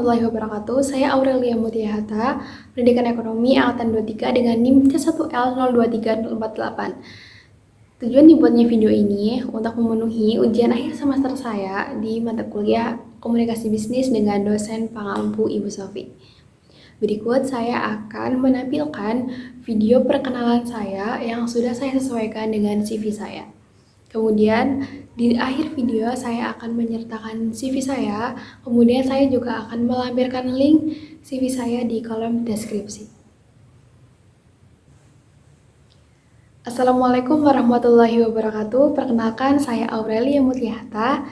warahmatullahi wabarakatuh. Saya Aurelia Mutiahata, Pendidikan Ekonomi Angkatan 23 dengan NIM C1L023048. Tujuan dibuatnya video ini untuk memenuhi ujian akhir semester saya di mata kuliah Komunikasi Bisnis dengan dosen pengampu Ibu Sofi. Berikut saya akan menampilkan video perkenalan saya yang sudah saya sesuaikan dengan CV saya. Kemudian di akhir video saya akan menyertakan CV saya, kemudian saya juga akan melampirkan link CV saya di kolom deskripsi. Assalamualaikum warahmatullahi wabarakatuh. Perkenalkan, saya Aurelia Mutiahata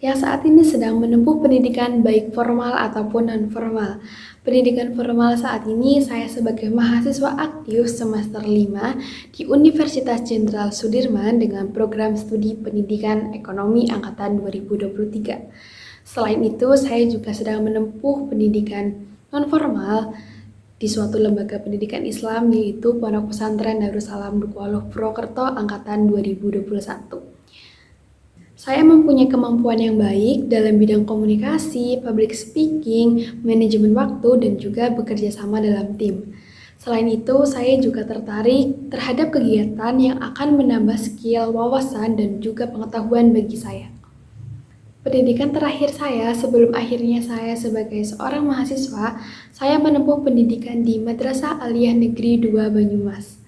yang saat ini sedang menempuh pendidikan baik formal ataupun non-formal. Pendidikan formal saat ini saya sebagai mahasiswa aktif semester 5 di Universitas Jenderal Sudirman dengan program studi pendidikan ekonomi angkatan 2023. Selain itu, saya juga sedang menempuh pendidikan non-formal di suatu lembaga pendidikan Islam yaitu Pondok Pesantren Darussalam Dukualuh Purwokerto angkatan 2021. Saya mempunyai kemampuan yang baik dalam bidang komunikasi, public speaking, manajemen waktu, dan juga bekerja sama dalam tim. Selain itu, saya juga tertarik terhadap kegiatan yang akan menambah skill, wawasan, dan juga pengetahuan bagi saya. Pendidikan terakhir saya sebelum akhirnya saya sebagai seorang mahasiswa, saya menempuh pendidikan di Madrasah Aliyah Negeri 2 Banyumas.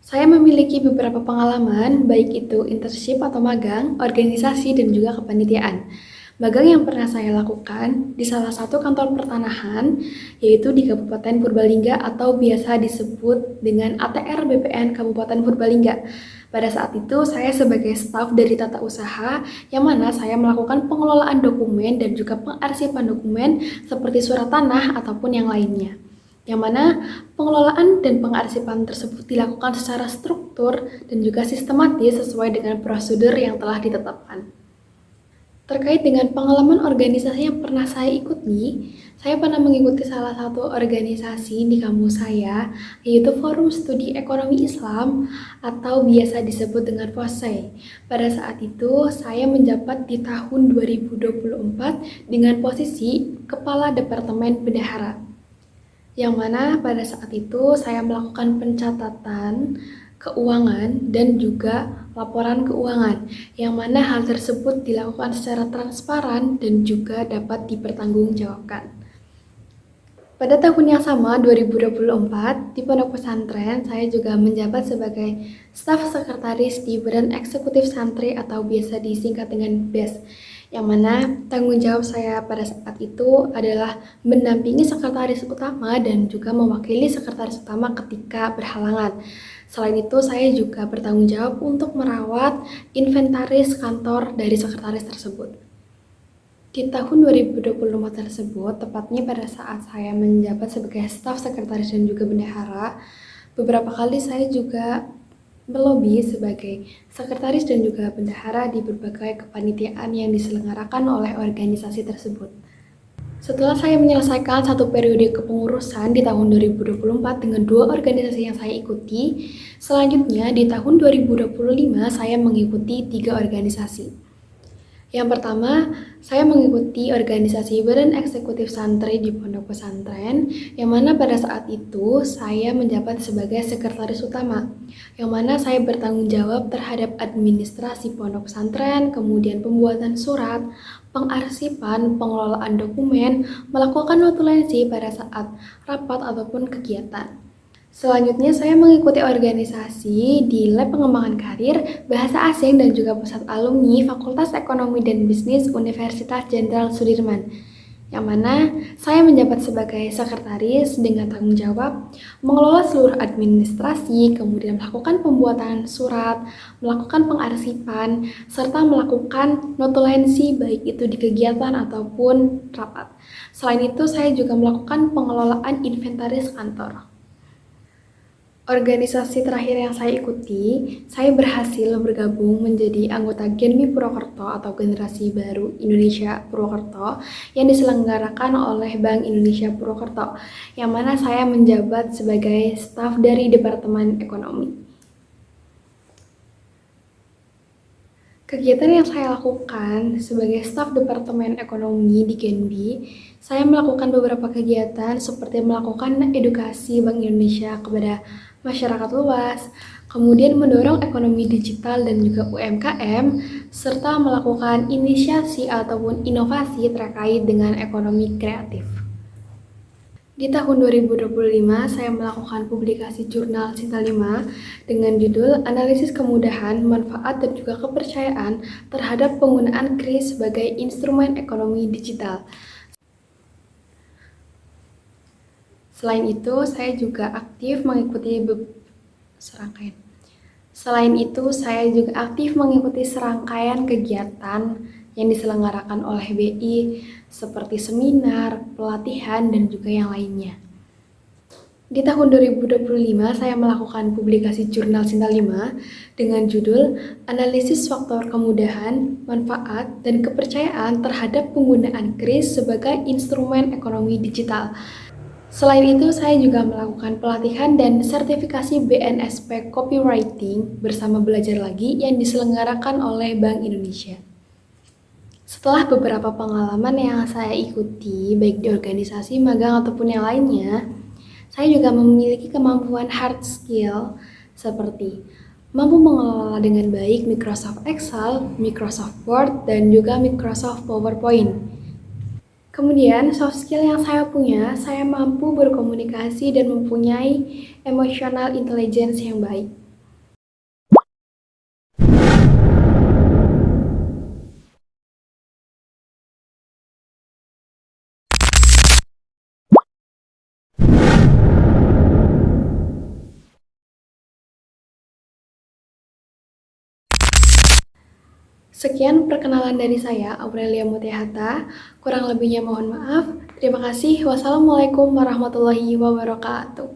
Saya memiliki beberapa pengalaman, baik itu internship atau magang, organisasi, dan juga kepanitiaan. Magang yang pernah saya lakukan di salah satu kantor pertanahan, yaitu di Kabupaten Purbalingga atau biasa disebut dengan ATR BPN Kabupaten Purbalingga. Pada saat itu, saya sebagai staf dari tata usaha, yang mana saya melakukan pengelolaan dokumen dan juga pengarsipan dokumen seperti surat tanah ataupun yang lainnya. Yang mana pengelolaan dan pengarsipan tersebut dilakukan secara struktur dan juga sistematis sesuai dengan prosedur yang telah ditetapkan. Terkait dengan pengalaman organisasi yang pernah saya ikuti, saya pernah mengikuti salah satu organisasi di kampus saya, yaitu Forum Studi Ekonomi Islam atau biasa disebut dengan FOSSEI. Pada saat itu, saya menjabat di tahun 2024 dengan posisi Kepala Departemen Bendahara. Yang mana pada saat itu saya melakukan pencatatan keuangan dan juga laporan keuangan, yang mana hal tersebut dilakukan secara transparan dan juga dapat dipertanggungjawabkan. Pada tahun yang sama, 2024, di Pondok Pesantren, saya juga menjabat sebagai staf sekretaris di Badan Eksekutif Santri atau biasa disingkat dengan BES, yang mana tanggung jawab saya pada saat itu adalah mendampingi sekretaris utama dan juga mewakili sekretaris utama ketika berhalangan. Selain itu, saya juga bertanggung jawab untuk merawat inventaris kantor dari sekretaris tersebut. Di tahun 2024 tersebut, tepatnya pada saat saya menjabat sebagai staf sekretaris dan juga bendahara, beberapa kali saya juga melobi sebagai sekretaris dan juga bendahara di berbagai kepanitiaan yang diselenggarakan oleh organisasi tersebut. Setelah saya menyelesaikan satu periode kepengurusan di tahun 2024 dengan 2 organisasi yang saya ikuti, selanjutnya di tahun 2025 saya mengikuti 3 organisasi. Yang pertama, saya mengikuti organisasi Badan Eksekutif Santri di Pondok Pesantren, yang mana pada saat itu saya menjabat sebagai sekretaris utama, yang mana saya bertanggung jawab terhadap administrasi Pondok Pesantren, kemudian pembuatan surat, pengarsipan, pengelolaan dokumen, melakukan notulensi pada saat rapat ataupun kegiatan. Selanjutnya, saya mengikuti organisasi di Lab Pengembangan Karir, Bahasa Asing, dan juga Pusat Alumni Fakultas Ekonomi dan Bisnis Universitas Jenderal Sudirman, yang mana saya menjabat sebagai sekretaris dengan tanggung jawab mengelola seluruh administrasi, kemudian melakukan pembuatan surat, melakukan pengarsipan, serta melakukan notulensi baik itu di kegiatan ataupun rapat. Selain itu, saya juga melakukan pengelolaan inventaris kantor. Organisasi terakhir yang saya ikuti, saya berhasil bergabung menjadi anggota Genmi Purwokerto atau Generasi Baru Indonesia Purwokerto yang diselenggarakan oleh Bank Indonesia Purwokerto, yang mana saya menjabat sebagai staf dari Departemen Ekonomi. Kegiatan yang saya lakukan sebagai staf Departemen Ekonomi di Genbi, saya melakukan beberapa kegiatan seperti melakukan edukasi Bank Indonesia kepada masyarakat luas, kemudian mendorong ekonomi digital dan juga UMKM, serta melakukan inisiasi ataupun inovasi terkait dengan ekonomi kreatif. Di tahun 2025, saya melakukan publikasi jurnal Sinta 5 dengan judul Analisis Kemudahan, Manfaat, dan juga Kepercayaan terhadap Penggunaan KRIS sebagai Instrumen Ekonomi Digital. Selain itu, saya juga aktif mengikuti serangkaian kegiatan yang diselenggarakan oleh BI seperti seminar, pelatihan, dan juga yang lainnya. Di tahun 2025, saya melakukan publikasi jurnal Sinta 5 dengan judul Analisis Faktor Kemudahan, Manfaat, dan Kepercayaan terhadap Penggunaan KRIS sebagai Instrumen Ekonomi Digital. Selain itu, saya juga melakukan pelatihan dan sertifikasi BNSP Copywriting bersama Belajar Lagi yang diselenggarakan oleh Bank Indonesia. Setelah beberapa pengalaman yang saya ikuti, baik di organisasi, magang, ataupun yang lainnya, saya juga memiliki kemampuan hard skill seperti mampu mengelola dengan baik Microsoft Excel, Microsoft Word, dan juga Microsoft PowerPoint. Kemudian, soft skill yang saya punya, saya mampu berkomunikasi dan mempunyai emotional intelligence yang baik. Sekian perkenalan dari saya, Aurelia Mutiahata. Kurang lebihnya mohon maaf. Terima kasih. Wassalamualaikum warahmatullahi wabarakatuh.